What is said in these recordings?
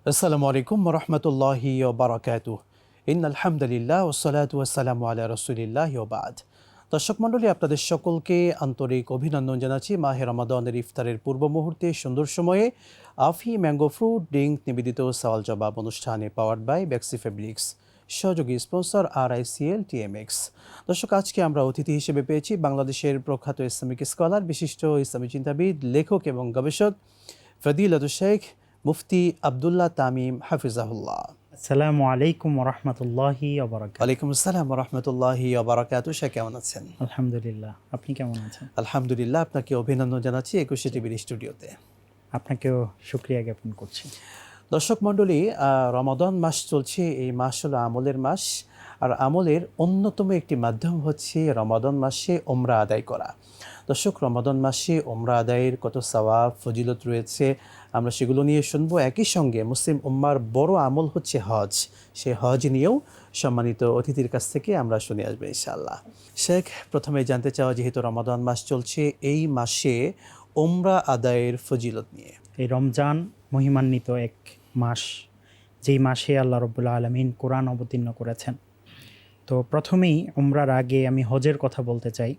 আসসালামু আলাইকুম ওয়া রাহমাতুল্লাহি ওয়া বারাকাতুহু। ইন্নাল হামদুলিল্লাহ ওয়াসসালাতু ওয়াসসালামু আলা রাসূলিল্লাহি ওয়া বা'দ। দর্শক মণ্ডলী, আপনাদের সকলকে আন্তরিক অভিনন্দন জানাচ্ছি মাহে রমাদানের ইফতারের পূর্ব মুহূর্তে সুন্দর সময়ে আফি ম্যাঙ্গো ফ্রুট ড্রিঙ্ক নিবেদিত সওয়াল জবাব অনুষ্ঠানে পাওয়ার্ড বাই বেক্সি ফেব্রিক্স, সহযোগী স্পন্সর RICL TMX। দর্শক, আজকে আমরা অতিথি হিসেবে পেয়েছি বাংলাদেশের প্রখ্যাত ইসলামিক স্কলার, বিশিষ্ট ইসলামী চিন্তাবিদ, লেখক এবং গবেষক ফদিলাতুল শেখ মুফতি আব্দুল্লাহ তামিম হাফিজাহুল্লাহ। আসসালামু আলাইকুম ওরহমতুল্লাহি ওবারাকাতুহু। ওয়ালাইকুম আসসালাম রহমতুল্লাহি বারাকাতু। সে কেমন আছেন? আলহামদুলিল্লাহ, আপনি কেমন আছেন? আলহামদুলিল্লাহ, আপনাকে অভিনন্দন জানাচ্ছি 21 টিভির স্টুডিওতে। আপনাকেও শুকরিয়া জ্ঞাপন করছি। দর্শক মণ্ডলী, রমাদান মাস চলছে। এই মাস হলো আমলের মাস, আর আমলের অন্যতম একটি মাধ্যম হচ্ছে রমাদান মাসে ওমরা আদায় করা। দর্শক, রমাদান মাসে ওমরা আদায়ের কত সওয়াব ফজিলত রয়েছে আমরা সেগুলো নিয়ে শুনবো। একই সঙ্গে মুসলিম উম্মার বড় আমল হচ্ছে হজ। সে হজ নিয়েও সম্মানিত অতিথির কাছ থেকে আমরা শুনে আসবো ইনশাআল্লাহ। শেখ, প্রথমে জানতে চাওয়া, যেহেতু রমাদান মাস চলছে, এই মাসে ওমরা আদায়ের ফজিলত নিয়ে। এই রমজান মহিমান্বিত এক মাস, যেই মাসে আল্লাহ রাব্বুল আলামিন কোরআন অবতীর্ণ করেছেন। তো প্রথমেই উমরার আগে আমি হজের কথা বলতে চাই।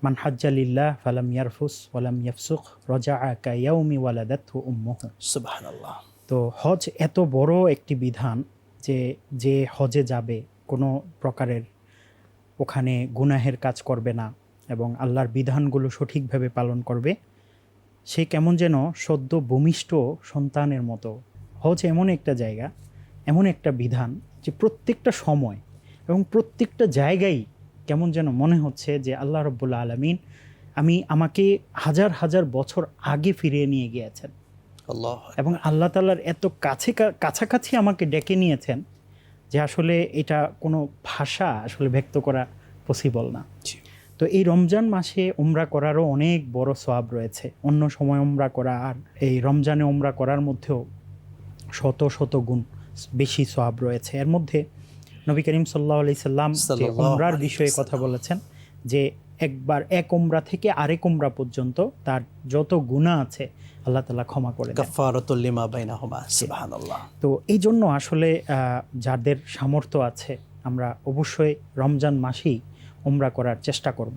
মান হাজ্জা লিল্লাহ ফালাম ইয়ারফুস ওয়ালাম ইয়াফসুক রাজাআ কায়াউমি ওয়ালাদাতহু উম্মুহু। সুবহানাল্লাহ। তো হজ এত বড় একটি বিধান যে যে হজে যাবে কোনো প্রকারের ওখানে গুনাহের কাজ করবে না এবং আল্লাহর বিধানগুলো সঠিকভাবে পালন করবে, সে কেমন যেন সদ্য ভূমিষ্ঠ সন্তানের মতো। হজ এমন একটা জায়গা, এমন একটা বিধান যে প্রত্যেকটা সময় এবং প্রত্যেকটা জায়গায় কেমন যেন মনে হচ্ছে যে আল্লাহ রাব্বুল আলামিন আমাকে হাজার হাজার বছর আগে ফিরিয়ে নিয়ে গিয়েছেন আল্লাহ, এবং আল্লাহ তাআলার এত কাছাকাছি আমাকে ডেকে নিয়েছেন যে আসলে এটা কোনো ভাষা আসলে ব্যক্ত করা পসিবল না। তো এই রমজান মাসে উমরা করারও অনেক বড় সওয়াব রয়েছে। অন্য সময় উমরা করা আর এই রমজানে উমরা করার মধ্যেও শত শত গুণ বেশি সওয়াব রয়েছে। এর মধ্যে নবী করিম সাল্লাল্লাহু আলাইহি সাল্লাম যে উমরার বিষয়ে কথা বলেছেন যে একবার এক উমরা থেকে আরেক উমরা পর্যন্ত তার যত গুনাহ আছে আল্লাহ তাআলা ক্ষমা করে দেন। কাফারাতুল লিমা বাইনাহুমা। সুবহানাল্লাহ। তো এই জন্য আসলে যাদের সামর্থ্য আছে আমরা অবশ্যই রমজান মাসেই উমরা করার চেষ্টা করব।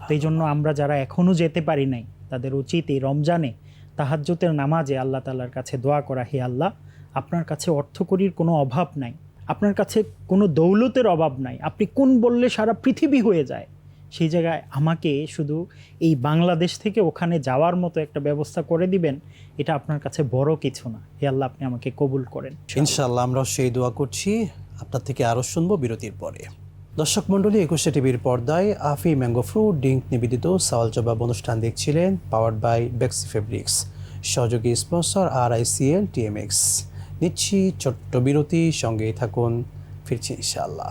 তো এই জন্য আমরা যারা এখনও যেতে পারি নাই তাদের উচিত এই রমজানে তাহাজ্জুদের নামাজে আল্লাহ তাআলার কাছে দোয়া করা, হে আল্লাহ, আপনার কাছে অর্থকড়ির কোনো অভাব নাই, আপনার কাছে কোনো দৌলতের অভাব নাই, আপনি কোন বললে সারা পৃথিবী হয়ে যায়, সেই জায়গায় আমাকে শুধু এই বাংলাদেশ থেকে ওখানে যাওয়ার মতো একটা ব্যবস্থা করে দিবেন। এটা আপনার কাছে বড় কিছু না, হে আল্লাহ, আপনি আমাকে কবুল করেন। ইনশাআল্লাহ আমরাও সেই দোয়া করছি। আপনার থেকে আরও শুনবো বিরতির পরে। দর্শক মণ্ডলী, 21 টিভির পর্দায় আফি ম্যাঙ্গো ফ্রুট ড্রিঙ্ক নিবেদিত সওয়াল জবাব অনুষ্ঠান দেখছিলেন, পাওয়ার্ড বাই বেক্সি ফেব্রিক্স, সহযোগী স্পন্সর RICL TMX। নিচ্ছি ছোট্ট বিরতি, সঙ্গেই থাকুন, ফিরছি ইনশাআল্লাহ।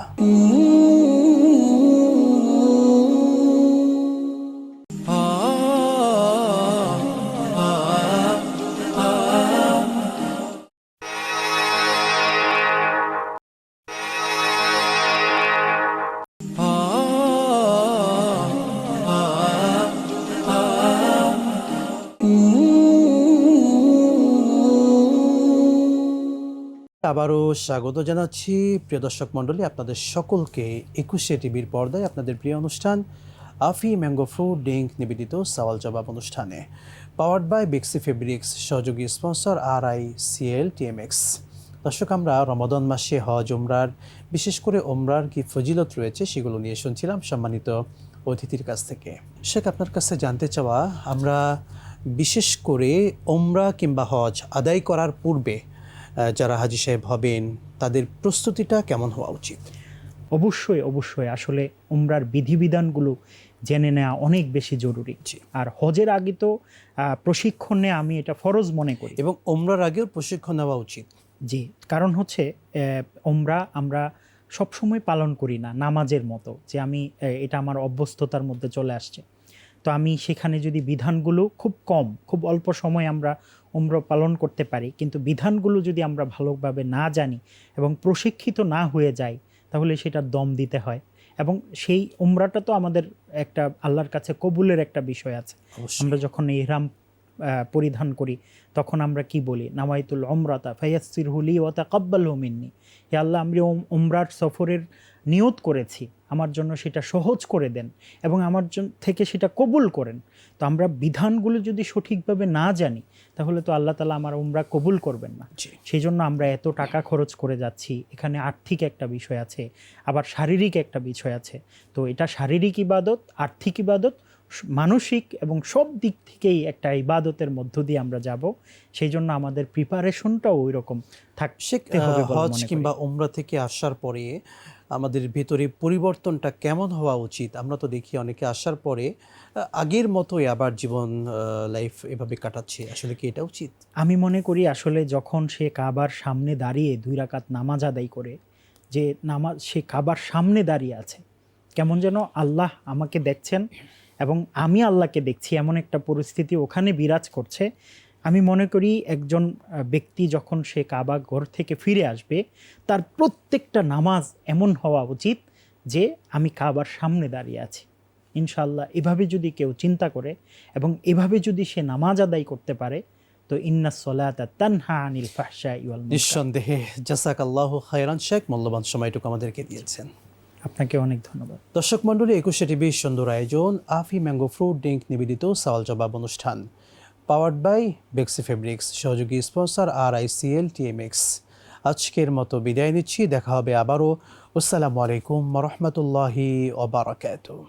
আবারও স্বাগত জানাচ্ছি প্রিয় দর্শক মণ্ডলী, আপনাদের সকলকে 21 টিভির পর্দায় আপনাদের প্রিয় অনুষ্ঠান আফি ম্যাঙ্গো ফ্রুট ড্রিঙ্ক নিবেদিত সওয়াল জবাব অনুষ্ঠানে, পাওয়ার্ড বাই বেক্সি ফেব্রিক্স, সহযোগী স্পন্সর RICL TMX। দর্শক, আমরা রমাদান মাসে হজ উমরার, বিশেষ করে উমরার কি ফজিলত রয়েছে সেগুলো নিয়ে শুনছিলাম সম্মানিত অতিথির কাছ থেকে। শেখ, আপনার কাছে জানতে চাওয়া, আমরা বিশেষ করে উমরা কিংবা হজ আদায় করার পূর্বে যারা হাজী সাহেব হবেন তাদের প্রস্তুতিটা কেমন হওয়া উচিত? অবশ্যই আসলে উমরার বিধিবিধানগুলো জেনে নেওয়া অনেক বেশি জরুরি। আর হজের আগে তো প্রশিক্ষণ নেওয়া আমি এটা ফরজ মনে করি, এবং উমরার আগেও প্রশিক্ষণ নেওয়া উচিত। জি, কারণ হচ্ছে উমরা আমরা সবসময় পালন করি না নামাজের মতো, যে আমি এটা আমার অভ্যস্ততার মধ্যে চলে আসছে। তো আমি সেখানে যদি বিধানগুলো খুব অল্প সময় আমরা উমরা পালন করতে পারি, কিন্তু বিধানগুলো যদি আমরা ভালোভাবে না জানি এবং প্রশিক্ষিত না হয়ে যাই, তাহলে সেটা দম দিতে হয়। এবং সেই উমরাটা তো আমাদের একটা আল্লাহর কাছে কবুলের একটা বিষয় আছে। আমরা যখন ইহরাম পরিধান করি, তখন আমরা কি বলি? নাওয়াইতুল উমরাতা ফায়াসসিরহু লি ওয়া তাকাব্বালহু মিন্নি। হে আল্লাহ, আমি উমরার সফরের নিয়ত করেছি, আমার জন্য সেটা সহজ করে দেন এবং আমার থেকে সেটা কবুল করেন। তো আমরা বিধানগুলো যদি সঠিকভাবে না জানি, তাহলে তো আল্লাহ তাআলা আমার উমরা কবুল করবেন না। জি। সেই জন্য আমরা এত টাকা খরচ করে যাচ্ছি। এখানে আর্থিক একটা বিষয় আছে, আবার শারীরিক একটা বিষয় আছে। তো এটা শারীরিক ইবাদত, আর্থিক ইবাদত, মানসিক এবং সব দিক থেকেই একটা ইবাদতের মধ্য দিয়ে আমরা যাব। সেই জন্য আমাদের প্রিপারেশনটাও ওই রকম শেখ, থাকতে হবে বলে হজ মনে করি। কিংবা উমরা থেকে আসার পরে আমাদের ভেতরে পরিবর্তনটা কেমন হওয়া উচিত? আমরা তো দেখি অনেকে আসার পরে আগের মতোই আবার জীবন লাইফ এভাবে কাটাচ্ছে, আসলে কি এটা উচিত? আমি মনে করি আসলে যখন সে কাবার সামনে দাঁড়িয়ে 2 রাকাত নামাজ আদায় করে, যে নামাজ সে কাবার সামনে দাঁড়িয়ে আছে, কেমন যেন আল্লাহ আমাকে দেখছেন এবং আমি আল্লাহকে দেখছি, এমন একটা পরিস্থিতি ওখানে বিরাজ করছে। আমি মনে করি একজন ব্যক্তি যখন সে কাবা ঘর থেকে ফিরে আসবে, তার প্রত্যেকটা নামাজ এমন হওয়া উচিত যে আমি কাবার সামনে দাঁড়িয়ে আছি। ইনশাআল্লাহ এভাবে যদি কেউ চিন্তা করে এবং এভাবে যদি সে নামাজ আদায় করতে পারে, তো ইন্নাস সলাতা তানহা আনিল ফাহশাই ওয়াল মুনকার। নিঃসন্দেহে জাযাকাল্লাহু খায়রান শেখ, মূল্যবান সময়টুকু আমাদেরকে দিয়েছেন। আপনাকে অনেক ধন্যবাদ। দর্শক মণ্ডলী, 21শে টিভির সুন্দর আয়োজন আফি ম্যাঙ্গো ফ্রুট ড্রিঙ্ক নিবেদিত সওয়াল জবাব অনুষ্ঠান, পাওয়ার্ড বাই বেক্সি ফেব্রিক্স, সহযোগী স্পন্সর RICL TMX। আজকের মতো বিদায় নিচ্ছি, দেখা হবে আবারও। আসসালামু আলাইকুম ওয়া রাহমাতুল্লাহি ওয়া বারাকাতুহু।